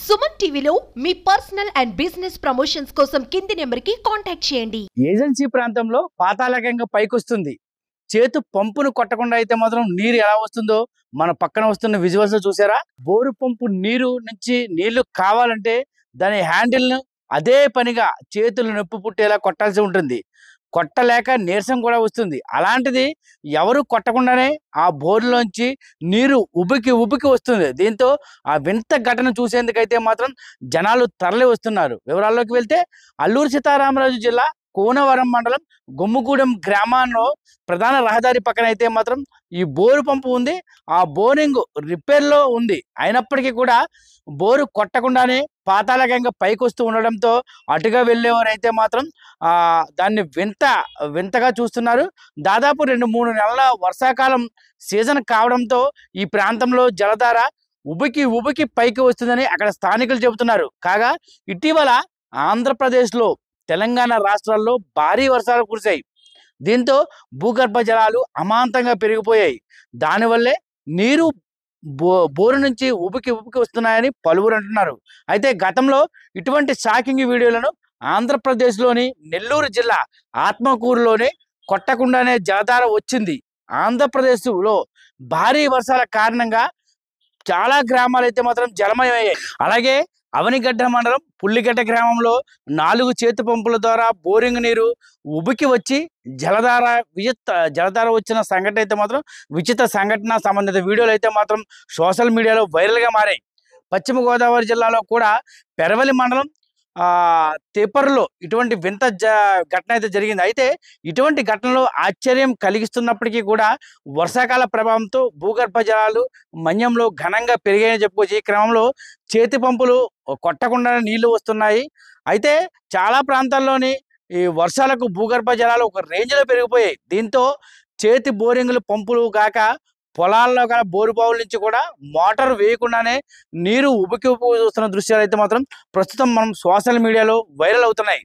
సుమన్ టీవీలో మీ personal and business promotions కోసం కింది నెంబర్కి కాంటాక్ట్ చేయండి. ఏజెన్సీ ప్రాంతంలో పాతాళగంగ పైకొస్తుంది. చేతు పంపును కొట్టకుండా అయితే మాత్రం నీరు ఎలా వస్తుందో మన పక్కన వస్తున్న విజువల్స్ చూసారా? బోరు పంపు నీరు నుంచి నీళ్లు కావాలంటే దాని హ్యాండిల్ను అదే పనిగా చేతులు నొప్పి పుట్టేలా కొట్టాల్సి ఉంటుంది. కొట్టలేక నీరసం కూడా వస్తుంది. అలాంటిది ఎవరు కొట్టకుండానే ఆ బోరులోంచి నీరు ఉబికి వస్తుంది. దీంతో ఆ వింత ఘటన చూసేందుకైతే మాత్రం జనాలు తరలి వస్తున్నారు. వివరాల్లోకి వెళ్తే అల్లూరు సీతారామరాజు జిల్లా కోనవరం మండలం గుమ్ముగూడెం గ్రామంలో ప్రధాన రహదారి పక్కన అయితే మాత్రం ఈ బోరు పంపు ఉంది. ఆ బోరింగ్ రిపేర్లో ఉంది. అయినప్పటికీ కూడా బోరు కొట్టకుండానే పాతాళగంగ పైకి వస్తూ ఉండడంతో అటుగా వెళ్ళేవారు అయితే మాత్రం దాన్ని వింతగా చూస్తున్నారు. దాదాపు 2-3 నెలల వర్షాకాలం సీజన్ కావడంతో ఈ ప్రాంతంలో జలధార ఉబికి పైకి వస్తుందని అక్కడ స్థానికులు చెబుతున్నారు. కాగా ఇటీవల ఆంధ్రప్రదేశ్లో తెలంగాణ రాష్ట్రాల్లో భారీ వర్షాలు కురిశాయి. దీంతో భూగర్భ జలాలు అమాంతంగా పెరిగిపోయాయి. దానివల్లే నీరు బోరు నుంచి ఉబికి వస్తున్నాయని పలువురు అంటున్నారు. అయితే గతంలో ఇటువంటి షాకింగ్ వీడియోలను ఆంధ్రప్రదేశ్లోని నెల్లూరు జిల్లా ఆత్మకూరులోనే కొట్టకుండానే జలధార వచ్చింది. ఆంధ్రప్రదేశ్లో భారీ వర్షాల కారణంగా చాలా గ్రామాలు అయితే మాత్రం జలమయమయ్యాయి. అలాగే అవనిగడ్డ మండలం పుల్లిగడ్డ గ్రామంలో 4 చేతి పంపుల ద్వారా బోరింగ్ నీరు ఉబికి వచ్చి జలధార వచ్చిన సంఘటన అయితే మాత్రం విచిత్ర సంఘటన. సంబంధిత వీడియోలు అయితే మాత్రం సోషల్ మీడియాలో వైరల్గా మారాయి. పశ్చిమ గోదావరి జిల్లాలో కూడా పెరవలి మండలం తేపర్లో ఇటువంటి వింత ఘటన అయితే జరిగింది. అయితే ఇటువంటి ఘటనలో ఆశ్చర్యం కలిగిస్తున్నప్పటికీ కూడా వర్షాకాల ప్రభావంతో భూగర్భ జలాలు మన్యంలో ఘనంగా పెరిగాయని చెప్పుకోవచ్చు. ఈ క్రమంలో చేతి పంపులు కొట్టకుండా నీళ్లు వస్తున్నాయి. అయితే చాలా ప్రాంతాల్లోని ఈ వర్షాలకు భూగర్భ జలాలు ఒక రేంజ్లో పెరిగిపోయాయి. దీంతో చేతి బోరింగులు పంపులు కాక పొలాల్లో గల బోరు బావుల నుంచి కూడా మోటార్ వేయకుండానే నీరు ఉబికి చూస్తున్న దృశ్యాలు అయితే మాత్రం ప్రస్తుతం మనం సోషల్ మీడియాలో వైరల్ అవుతున్నాయి.